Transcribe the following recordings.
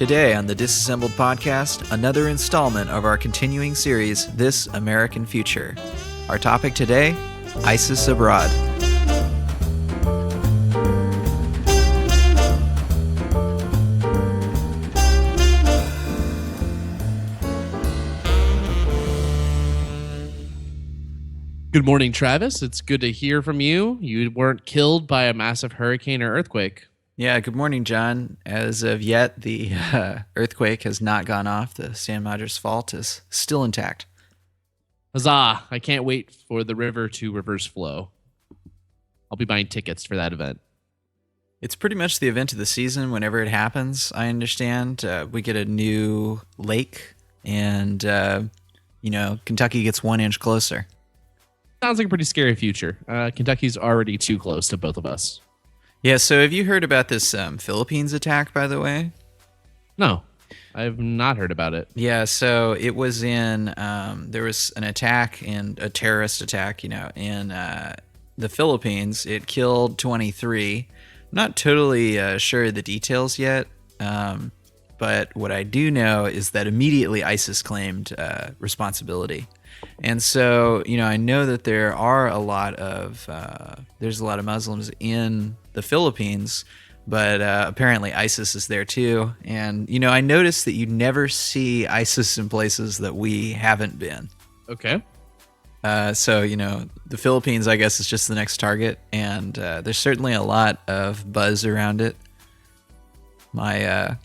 Today on the Disassembled Podcast, another installment of our continuing series, This American Future. Our topic today, ISIS Abroad. Good morning, Travis. It's good to hear from you. You weren't killed by a massive hurricane or earthquake. Yeah, good morning, John. As of yet, the earthquake has not gone off. The San Madres Fault is still intact. Huzzah! I can't wait for the river to reverse flow. I'll be buying tickets for that event. It's pretty much the event of the season whenever it happens, I understand. We get a new lake, and, Kentucky gets 1 inch closer. Sounds like a pretty scary future. Kentucky's already too close to both of us. Yeah, so have you heard about this Philippines attack, by the way? No, I've not heard about it. Yeah, so it was there was an attack, a terrorist attack, in the Philippines. It killed 23. I'm not totally sure of the details yet, but what I do know is that immediately ISIS claimed responsibility. And so, I know that there's a lot of Muslims in the Philippines, but apparently ISIS is there too. And, I noticed that you never see ISIS in places that we haven't been. Okay. So, the Philippines, I guess, is just the next target. And there's certainly a lot of buzz around it. My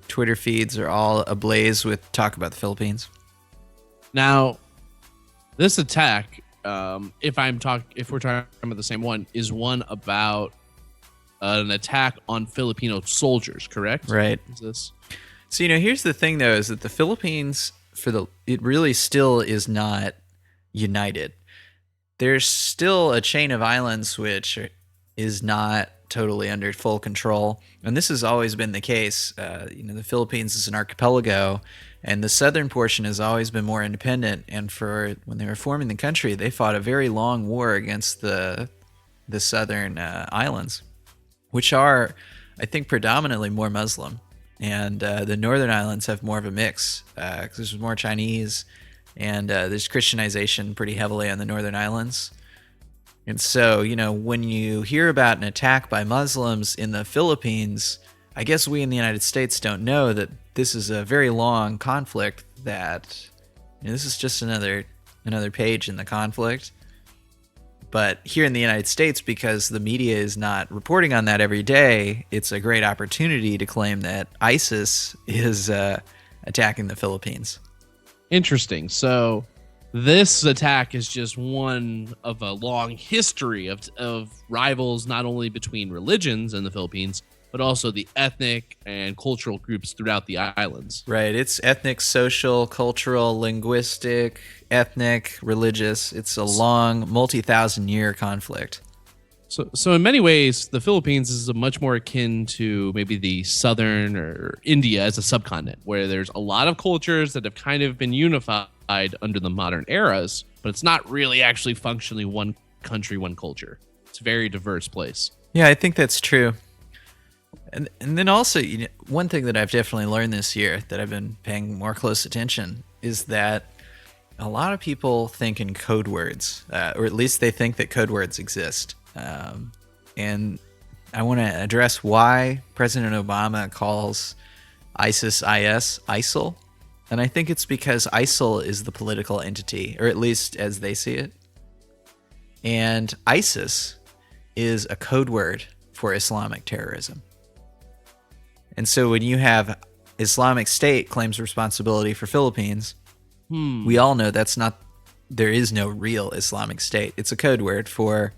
Twitter feeds are all ablaze with talk about the Philippines. Now, this attack, if we're talking about the same one, is one about an attack on Filipino soldiers, correct? Right. Is this? So, here's the thing, though, is that the Philippines, it really still is not united. There's still a chain of islands which is not totally under full control. And this has always been the case. The Philippines is an archipelago, and the southern portion has always been more independent. And when they were forming the country, they fought a very long war against the southern islands, which are, I think, predominantly more Muslim. And the northern islands have more of a mix, because there's more Chinese, and there's Christianization pretty heavily on the northern islands. And so, when you hear about an attack by Muslims in the Philippines, I guess we in the United States don't know that this is a very long conflict, that this is just another page in the conflict. But here in the United States, because the media is not reporting on that every day, it's a great opportunity to claim that ISIS is attacking the Philippines. Interesting. So this attack is just one of a long history of rivals, not only between religions in the Philippines, but also the ethnic and cultural groups throughout the islands. Right. It's ethnic, social, cultural, linguistic, ethnic, religious. It's a long, multi-thousand-year conflict. So in many ways, the Philippines is a much more akin to maybe the southern or India as a subcontinent, where there's a lot of cultures that have kind of been unified under the modern eras, but it's not really actually functionally one country, one culture. It's a very diverse place. Yeah, I think that's true. And then also, one thing that I've definitely learned this year that I've been paying more close attention is that a lot of people think in code words, or at least they think that code words exist. And I want to address why President Obama calls ISIS ISIL. And I think it's because ISIL is the political entity, or at least as they see it. And ISIS is a code word for Islamic terrorism. And so when you have Islamic State claims responsibility for Philippines, we all know there is no real Islamic State. It's a code word for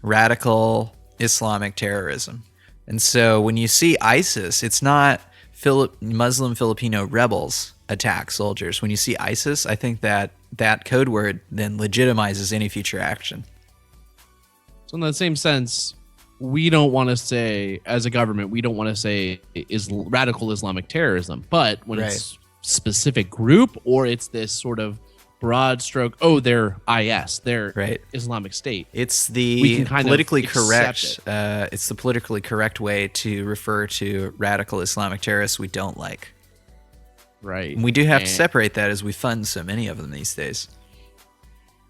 radical Islamic terrorism. And so when you see ISIS, it's not Muslim Filipino rebels attack soldiers. When you see ISIS, I think that code word then legitimizes any future action. So in that same sense, we don't want to say, as a government, we don't want to say is radical Islamic terrorism. But when it's specific group, or it's this sort of broad stroke, oh, they're IS, they're Right. Islamic State. It's We the can kind of politically accept correct. It's the politically correct way to refer to radical Islamic terrorists we don't like. Right. And we do have to And- separate that as we fund so many of them these days.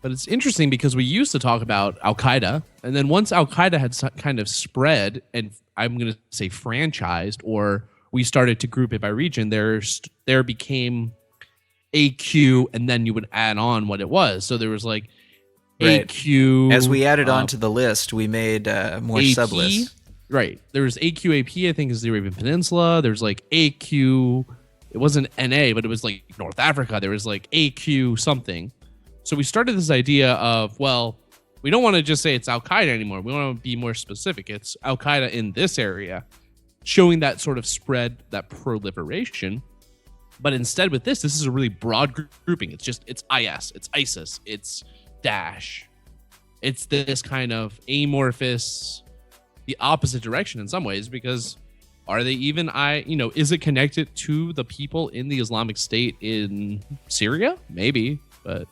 But it's interesting because we used to talk about Al Qaeda, and then once Al Qaeda had kind of spread, and I'm going to say franchised, or we started to group it by region, there became AQ, and then you would add on what it was. So there was like Right. AQ. As we added on to the list, we made more AP, sub-lists. Right. There was AQAP, I think, is the Arabian Peninsula. There's like AQ. It wasn't NA, but it was like North Africa. There was like AQ something. So we started this idea of, well, we don't want to just say it's Al Qaeda anymore. We want to be more specific. It's Al Qaeda in this area, showing that sort of spread, that proliferation. But instead, with this is a really broad grouping. It's IS, it's ISIS, it's Daesh. It's this kind of amorphous, the opposite direction in some ways, because are they even, is it connected to the people in the Islamic State in Syria? Maybe, but.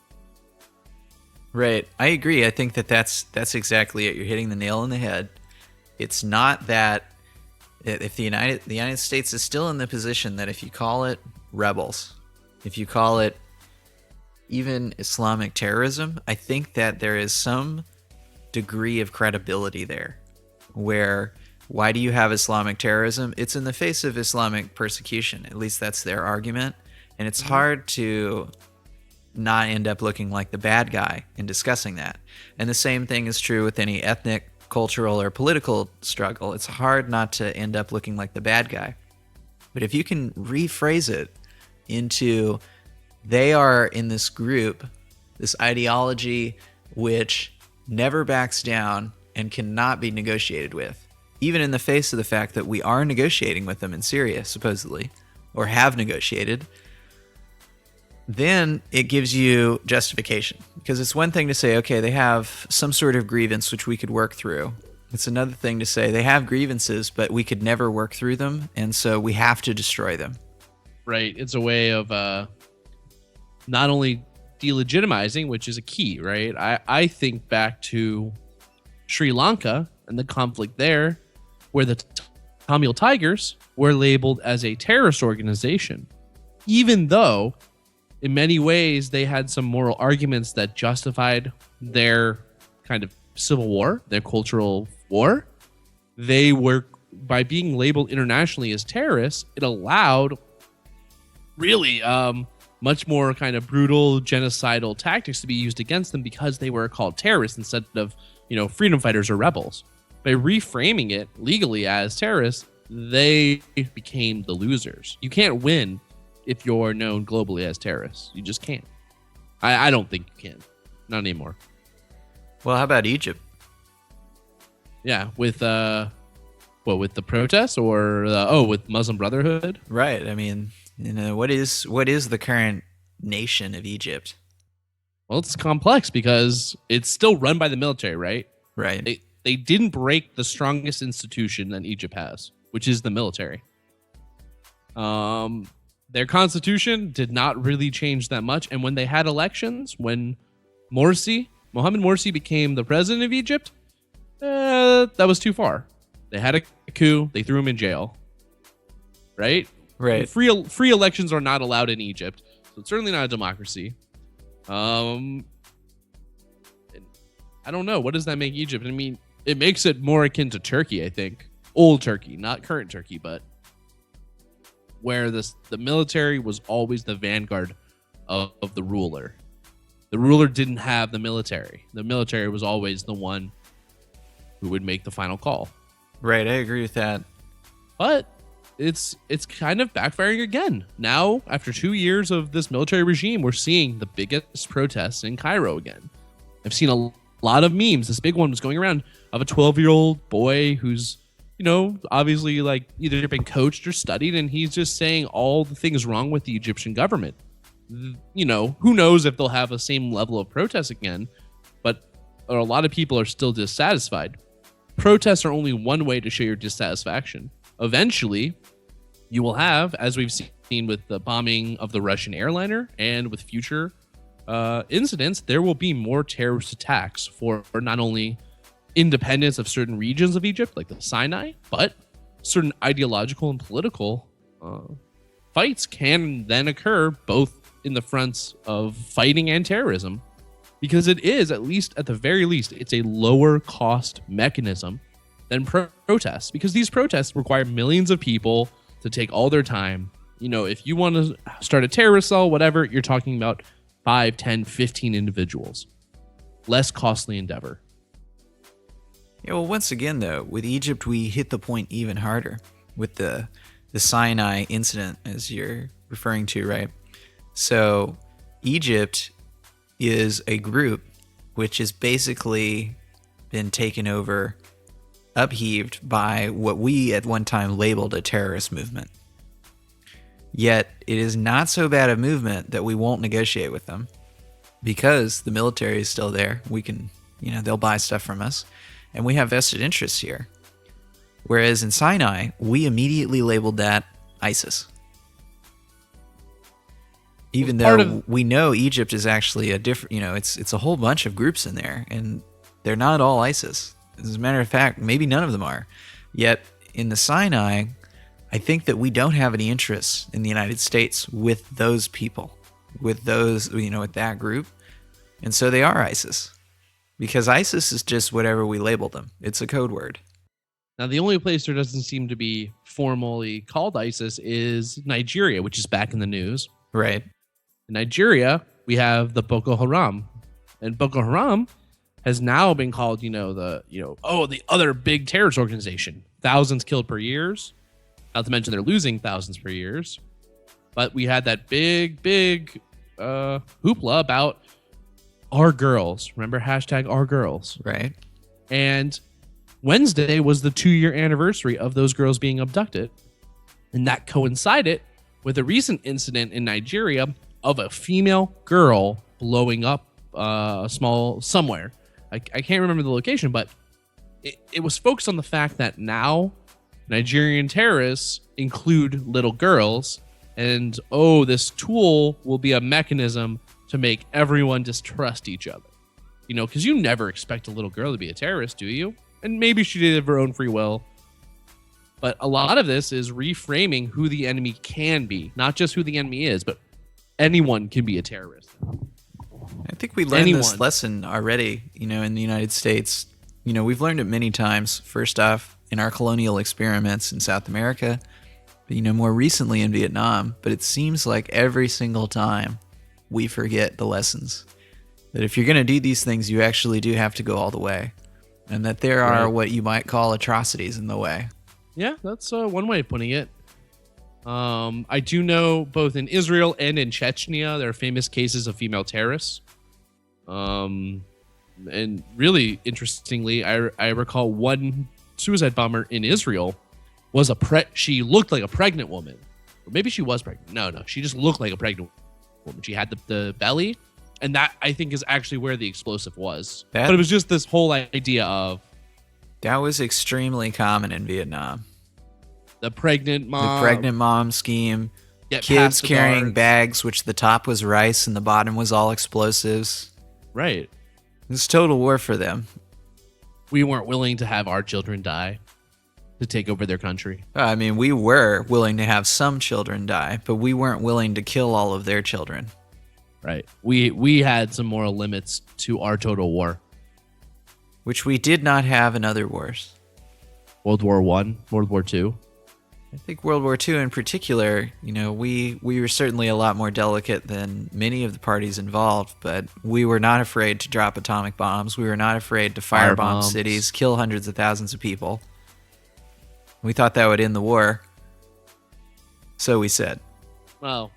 Right. I agree. I think that's exactly it. You're hitting the nail on the head. It's not that if the United States is still in the position that if you call it rebels, if you call it even Islamic terrorism, I think that there is some degree of credibility there. Where, why do you have Islamic terrorism? It's in the face of Islamic persecution. At least that's their argument. And it's hard to not end up looking like the bad guy in discussing that. And the same thing is true with any ethnic, cultural, or political struggle. It's hard not to end up looking like the bad guy. But if you can rephrase it into they are in this group, this ideology which never backs down and cannot be negotiated with, even in the face of the fact that we are negotiating with them in Syria, supposedly, or have negotiated, then it gives you justification. Because it's one thing to say, okay, they have some sort of grievance which we could work through. It's another thing to say they have grievances, but we could never work through them, and so we have to destroy them. Right. It's a way of not only delegitimizing, which is a key, right? I think back to Sri Lanka and the conflict there, where the Tamil Tigers were labeled as a terrorist organization, even though in many ways they had some moral arguments that justified their kind of civil war, their cultural war. They were, by being labeled internationally as terrorists, it allowed really much more kind of brutal genocidal tactics to be used against them because they were called terrorists instead of, freedom fighters or rebels. By reframing it legally as terrorists, they became the losers. You can't win if you're known globally as terrorists. You just can't. I don't think you can. Not anymore. Well, how about Egypt? Yeah, with with the protests or with Muslim Brotherhood? Right. I mean, what is the current nation of Egypt? Well, it's complex because it's still run by the military, right? Right. They didn't break the strongest institution that Egypt has, which is the military. Their constitution did not really change that much. And when they had elections, when Mohammed Morsi became the president of Egypt, that was too far. They had a coup. They threw him in jail. Right? Right. Free elections are not allowed in Egypt. So it's certainly not a democracy. I don't know. What does that make Egypt? I mean, it makes it more akin to Turkey, I think. Old Turkey, not current Turkey, but where the military was always the vanguard of the ruler. The ruler didn't have the military. The military was always the one who would make the final call. Right, I agree with that. But it's kind of backfiring again. Now, after 2 years of this military regime, we're seeing the biggest protests in Cairo again. I've seen a lot of memes. This big one was going around of a 12-year-old boy who's, obviously like either been coached or studied, and he's just saying all the things wrong with the Egyptian government. Who knows if they'll have the same level of protests again, but a lot of people are still dissatisfied. Protests are only one way to show your dissatisfaction. Eventually, you will have, as we've seen with the bombing of the Russian airliner and with future incidents, there will be more terrorist attacks for not only independence of certain regions of Egypt, like the Sinai, but certain ideological and political fights can then occur both in the fronts of fighting and terrorism, because it is, at the very least, it's a lower cost mechanism than protests, because these protests require millions of people to take all their time. If you want to start a terrorist cell, whatever, you're talking about 5, 10, 15 individuals. Less costly endeavor. Yeah, well, once again, though, with Egypt, we hit the point even harder with the Sinai incident, as you're referring to, right? So Egypt is a group which has basically been taken over, upheaved by what we at one time labeled a terrorist movement. Yet it is not so bad a movement that we won't negotiate with them, because the military is still there. We can, they'll buy stuff from us, and we have vested interests here. Whereas in Sinai, we immediately labeled that ISIS. Even though we know Egypt is actually a different, it's a whole bunch of groups in there, and they're not all ISIS. As a matter of fact, maybe none of them are. Yet in the Sinai, I think that we don't have any interests in the United States with those people, with those, with that group. And so they are ISIS, because ISIS is just whatever we label them. It's a code word. Now, the only place there doesn't seem to be formally called ISIS is Nigeria, which is back in the news. Right. In Nigeria, we have the Boko Haram, and Boko Haram has now been called, the other big terrorist organization. Thousands killed per year. Not to mention they're losing thousands per year. But we had that big hoopla about our girls. Remember #OurGirls? Right. And Wednesday was the 2-year anniversary of those girls being abducted. And that coincided with a recent incident in Nigeria of a female girl blowing up somewhere. I can't remember the location, but it was focused on the fact that now Nigerian terrorists include little girls, and this tool will be a mechanism to make everyone distrust each other. Because you never expect a little girl to be a terrorist, do you? And maybe she did of her own free will. But a lot of this is reframing who the enemy can be, not just who the enemy is, but anyone can be a terrorist. I think we learned this lesson already, in the United States. We've learned it many times. First off, in our colonial experiments in South America, but, more recently in Vietnam. But it seems like every single time we forget the lessons. That if you're going to do these things, you actually do have to go all the way. And that there are what you might call atrocities in the way. Yeah, that's one way of putting it. I do know both in Israel and in Chechnya, there are famous cases of female terrorists. And really interestingly, I recall one suicide bomber in Israel was she looked like a pregnant woman. Or maybe she was pregnant. No, she just looked like a pregnant woman. She had the belly, and that, I think, is actually where the explosive was. But it was just this whole idea of... That was extremely common in Vietnam. The pregnant mom scheme. Kids carrying bags, which the top was rice and the bottom was all explosives. Right. It's total war for them. We weren't willing to have our children die to take over their country. I mean, we were willing to have some children die, but we weren't willing to kill all of their children. Right. We had some moral limits to our total war. Which we did not have in other wars. World War I, World War II. I think World War II in particular, we were certainly a lot more delicate than many of the parties involved, but we were not afraid to drop atomic bombs. We were not afraid to firebomb cities, kill hundreds of thousands of people. We thought that would end the war. So we said. Well,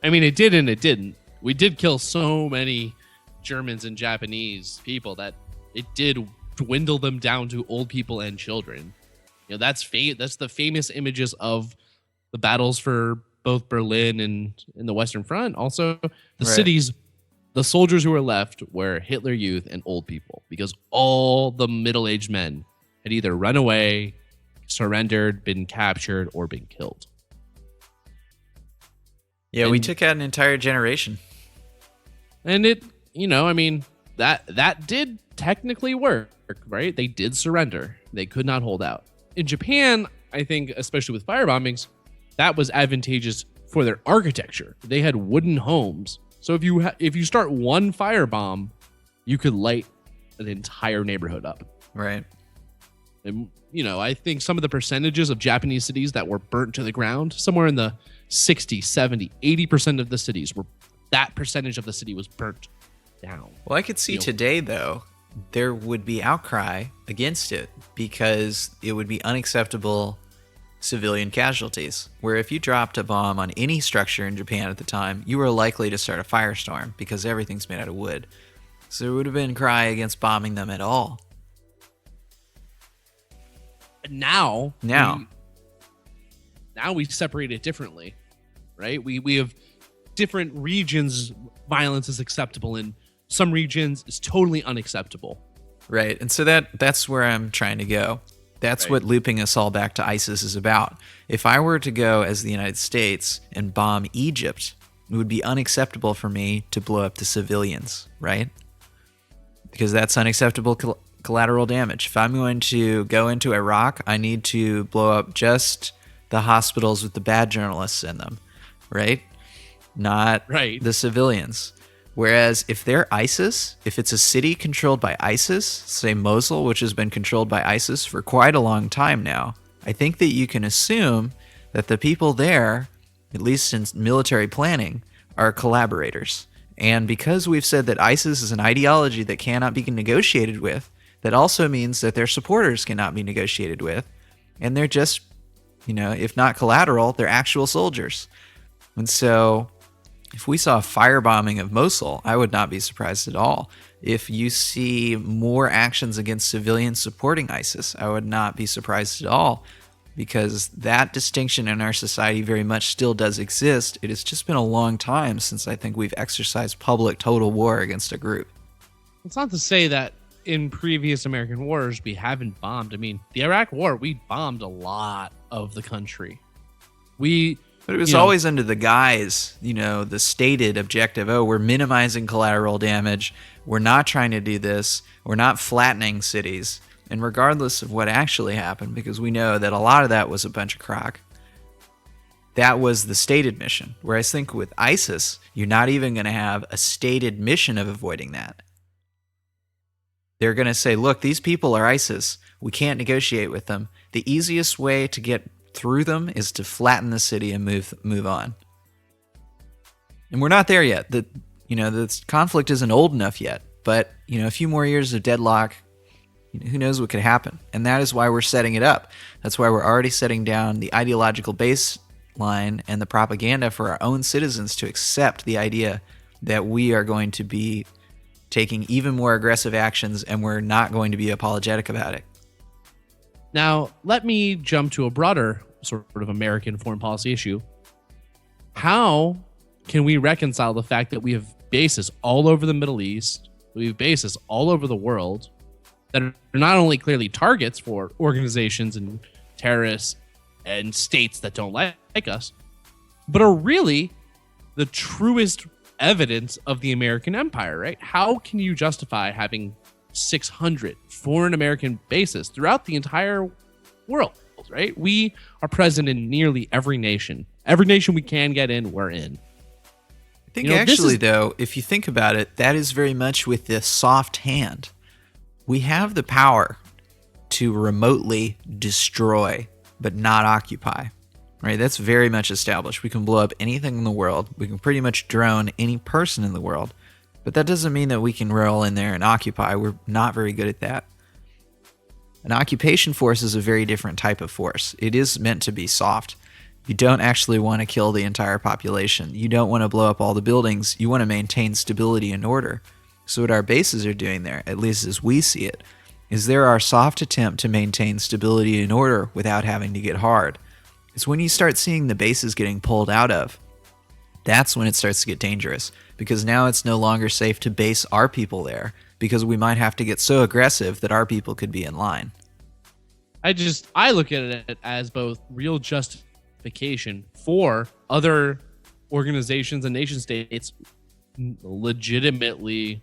I mean, it did and it didn't. We did kill so many Germans and Japanese people that it did dwindle them down to old people and children. That's the famous images of the battles for both Berlin and in the Western Front. Also, the cities, the soldiers who were left were Hitler Youth and old people, because all the middle-aged men had either run away, surrendered, been captured, or been killed. Yeah, we took out an entire generation. And it, I mean, that did technically work, right? They did surrender. They could not hold out. In Japan, I think, especially with firebombings, that was advantageous for their architecture. They had wooden homes. So if you start one firebomb, you could light an entire neighborhood up. Right. And, I think some of the percentages of Japanese cities that were burnt to the ground, somewhere in the 60, 70, 80% of the cities that percentage of the city was burnt down. Well, I could see today, though, there would be outcry against it because it would be unacceptable civilian casualties, where if you dropped a bomb on any structure in Japan at the time, you were likely to start a firestorm because everything's made out of wood. So there would have been cry against bombing them at all. Now we separate it differently, right? We have different regions. Violence is acceptable in some regions is totally unacceptable. Right. And so that's where I'm trying to go. That's right. What looping us all back to ISIS is about. If I were to go as the United States and bomb Egypt, it would be unacceptable for me to blow up the civilians, right? Because that's unacceptable collateral damage. If I'm going to go into Iraq, I need to blow up just the hospitals with the bad journalists in them, right? Not the civilians. Whereas if they're ISIS, if it's a city controlled by ISIS, say Mosul, which has been controlled by ISIS for quite a long time now, I think that you can assume that the people there, at least in military planning, are collaborators. And because we've said that ISIS is an ideology that cannot be negotiated with, that also means that their supporters cannot be negotiated with. And they're just, if not collateral, they're actual soldiers. And so if we saw a firebombing of Mosul, I would not be surprised at all. If you see more actions against civilians supporting ISIS, I would not be surprised at all, because that distinction in our society very much still does exist. It has just been a long time since I think we've exercised public total war against a group. It's not to say that in previous American wars we haven't bombed. I mean, the Iraq War, we bombed a lot of the country. But it was always under the guise, the stated objective, we're minimizing collateral damage. We're not trying to do this. We're not flattening cities. And regardless of what actually happened, because we know that a lot of that was a bunch of crock, that was the stated mission. Whereas I think with ISIS, you're not even going to have a stated mission of avoiding that. They're going to say, look, these people are ISIS. We can't negotiate with them. The easiest way to get through them is to flatten the city and move on. And we're not there yet. The conflict isn't old enough yet, but a few more years of deadlock, who knows what could happen. And that is why we're setting it up. That's why we're already setting down the ideological baseline and the propaganda for our own citizens to accept the idea that we are going to be taking even more aggressive actions and we're not going to be apologetic about it. Now, let me jump to a broader sort of American foreign policy issue. How can we reconcile the fact that we have bases all over the Middle East, we have bases all over the world that are not only clearly targets for organizations and terrorists and states that don't like us, but are really the truest evidence of the American empire, right? How can you justify having 600 foreign American bases throughout the entire world, right? We are present in nearly every nation. Every nation we can get in, we're in. I think actually, though, if you think about it, that is very much with the soft hand. We have the power to remotely destroy, but not occupy, right? That's very much established. We can blow up anything in the world. We can pretty much drone any person in the world. But that doesn't mean that we can roll in there and occupy. We're not very good at that. An occupation force is a very different type of force. It is meant to be soft. You don't actually want to kill the entire population. You don't want to blow up all the buildings. You want to maintain stability and order. So what our bases are doing there, at least as we see it, is they're our soft attempt to maintain stability and order without having to get hard. It's when you start seeing the bases getting pulled out of, that's when it starts to get dangerous, because now it's no longer safe to base our people there, because we might have to get so aggressive that our people could be in line. I look at it as both real justification for other organizations and nation states legitimately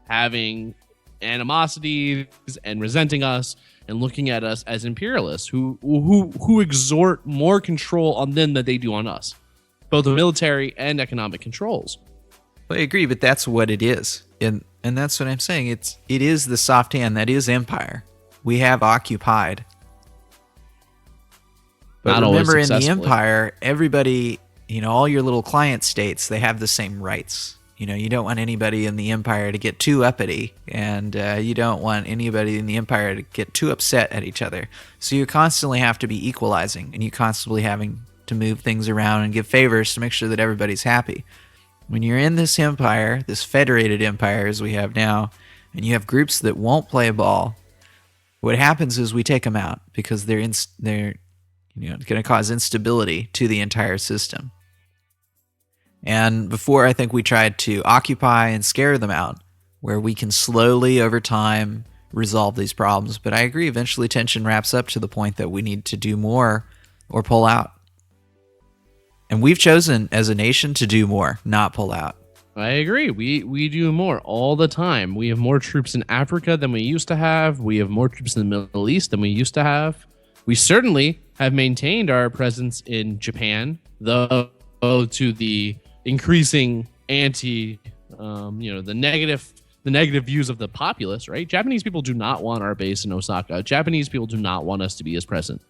having animosities and resenting us and looking at us as imperialists who exert more control on them than they do on us, both military and economic controls. I agree, but that's what it is. And that's what I'm saying. It is the soft hand that is empire. We have occupied. But Not remember, in the successfully. empire, everybody, all your little client states, they have the same rights. You don't want anybody in the empire to get too uppity, and you don't want anybody in the empire to get too upset at each other. So you constantly have to be equalizing, and you constantly having to move things around and give favors to make sure that everybody's happy. When you're in this empire, this federated empire as we have now, and you have groups that won't play ball, what happens is we take them out because they're going to cause instability to the entire system. And before, I think we tried to occupy and scare them out, where we can slowly, over time, resolve these problems. But I agree, eventually tension wraps up to the point that we need to do more or pull out. And we've chosen, as a nation, to do more, not pull out. I agree. We do more all the time. We have more troops in Africa than we used to have. We have more troops in the Middle East than we used to have. We certainly have maintained our presence in Japan, though to the increasing the negative views of the populace, right? Japanese people do not want our base in Osaka. Japanese people do not want us to be as present.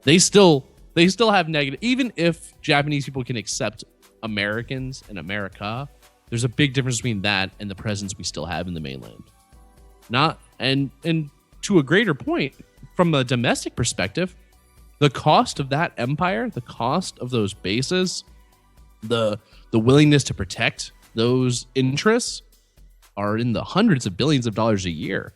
They still have negative, even if Japanese people can accept Americans and America, there's a big difference between that and the presence we still have in the mainland. And to a greater point, from a domestic perspective, the cost of that empire, the cost of those bases, the willingness to protect those interests are in the hundreds of billions of dollars a year.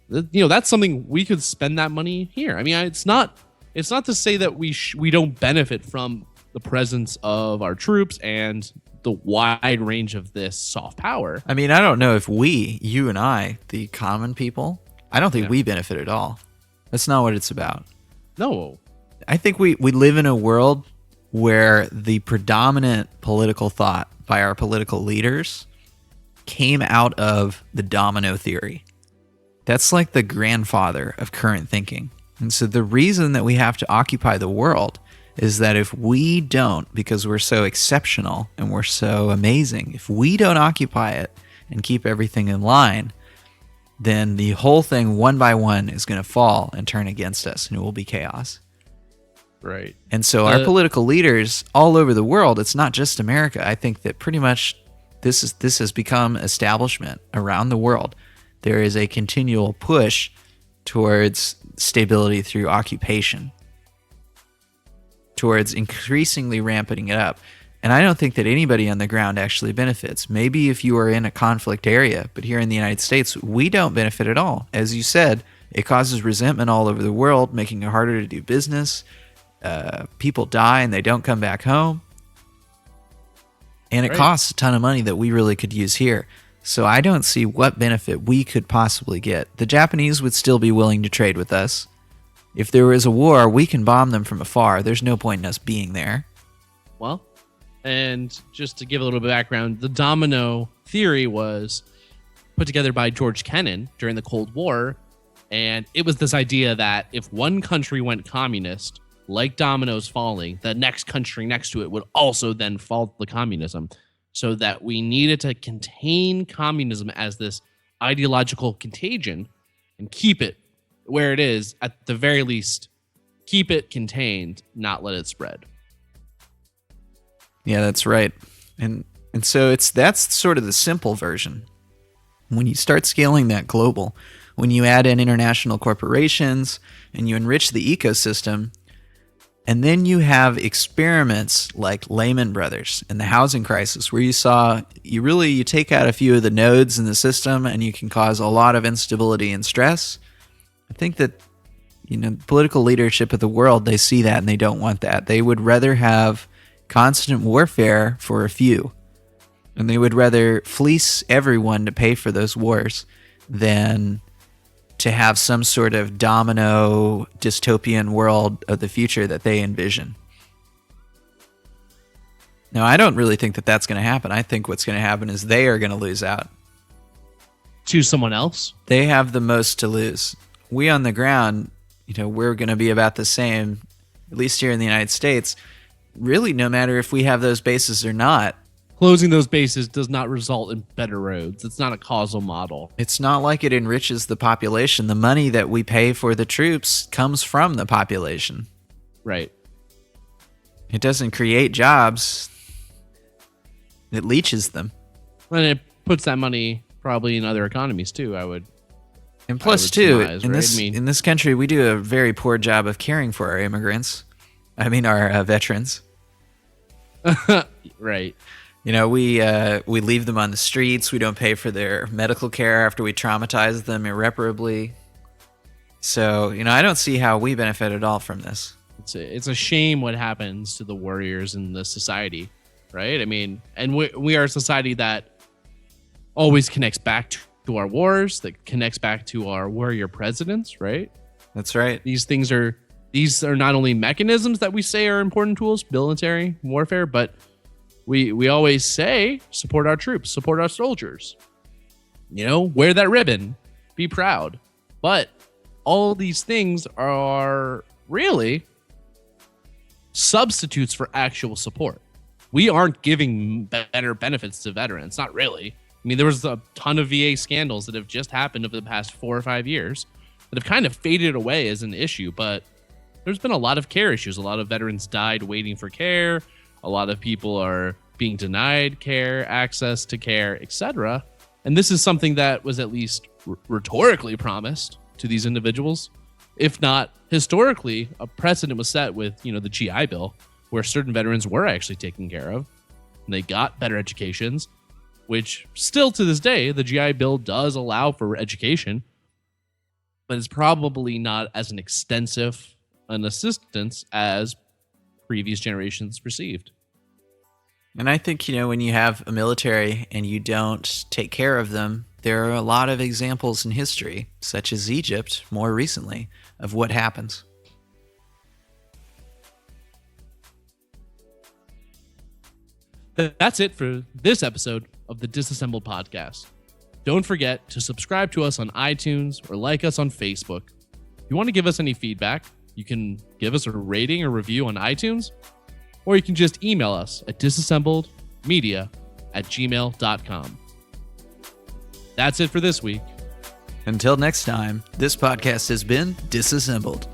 That's something we could spend that money here. I mean, it's not to say that we don't benefit from the presence of our troops and the wide range of this soft power. I mean, I don't know if you and I, the common people, I don't think we benefit at all. That's not what it's about. No. I think we live in a world where the predominant political thought by our political leaders came out of the domino theory. That's like the grandfather of current thinking. And so the reason that we have to occupy the world is that if we don't, because we're so exceptional and we're so amazing, if we don't occupy it and keep everything in line, then the whole thing one by one is going to fall and turn against us, and it will be chaos. Right. And so our political leaders all over the world, it's not just America. I think that pretty much this has become establishment around the world. There is a continual push towards stability through occupation, towards increasingly ramping it up. And I don't think that anybody on the ground actually benefits. Maybe if you are in a conflict area, but here in the United States, we don't benefit at all. As you said, it causes resentment all over the world, making it harder to do business. People die and they don't come back home. And it costs a ton of money that we really could use here. So I don't see what benefit we could possibly get. The Japanese would still be willing to trade with us. If there was a war, we can bomb them from afar. There's no point in us being there. Well, and just to give a little bit of background, the domino theory was put together by George Kennan during the Cold War. And it was this idea that if one country went communist, like dominoes falling, the next country next to it would also then fall to communism. So that we needed to contain communism as this ideological contagion and keep it where it is, at the very least, keep it contained, not let it spread. Yeah, that's right. And so that's sort of the simple version. When you start scaling that global, when you add in international corporations and you enrich the ecosystem, and then you have experiments like Lehman Brothers and the housing crisis, where you take out a few of the nodes in the system and you can cause a lot of instability and stress. I think that, political leadership of the world, they see that and they don't want that. They would rather have constant warfare for a few, and they would rather fleece everyone to pay for those wars than to have some sort of domino dystopian world of the future that they envision. No, I don't really think that that's going to happen. I think what's going to happen is they are going to lose out. To someone else? They have the most to lose. We on the ground, we're going to be about the same, at least here in the United States. Really, no matter if we have those bases or not. Closing those bases does not result in better roads. It's not a causal model. It's not like it enriches the population. The money that we pay for the troops comes from the population. Right. It doesn't create jobs. It leeches them. And it puts that money probably in other economies too, I would. And plus, too, surmise, in this country, we do a very poor job of caring for our immigrants. Our veterans. Right. We leave them on the streets. We don't pay for their medical care after we traumatize them irreparably. So, I don't see how we benefit at all from this. It's a shame what happens to the warriors in the society, right? And we are a society that always connects back to our wars, that connects back to our warrior presidents, right? That's right. These are not only mechanisms that we say are important tools, military warfare, but we always say support our troops, support our soldiers. Wear that ribbon, be proud. But all these things are really substitutes for actual support. We aren't giving better benefits to veterans, not really. There was a ton of VA scandals that have just happened over the past 4 or 5 years that have kind of faded away as an issue, but there's been a lot of care issues. A lot of veterans died waiting for care. A lot of people are being denied care, access to care, etc. And this is something that was at least rhetorically promised to these individuals. If not historically, a precedent was set with, the GI Bill, where certain veterans were actually taken care of. And they got better educations, which still to this day, the GI Bill does allow for education, but it's probably not as an extensive an assistance as previous generations received. And I think, when you have a military and you don't take care of them, there are a lot of examples in history, such as Egypt more recently, of what happens. That's it for this episode of the Disassembled Podcast. Don't forget to subscribe to us on iTunes or like us on Facebook. If you want to give us any feedback, you can give us a rating or review on iTunes, or you can just email us at disassembledmedia@gmail.com. That's it for this week. Until next time, this podcast has been Disassembled.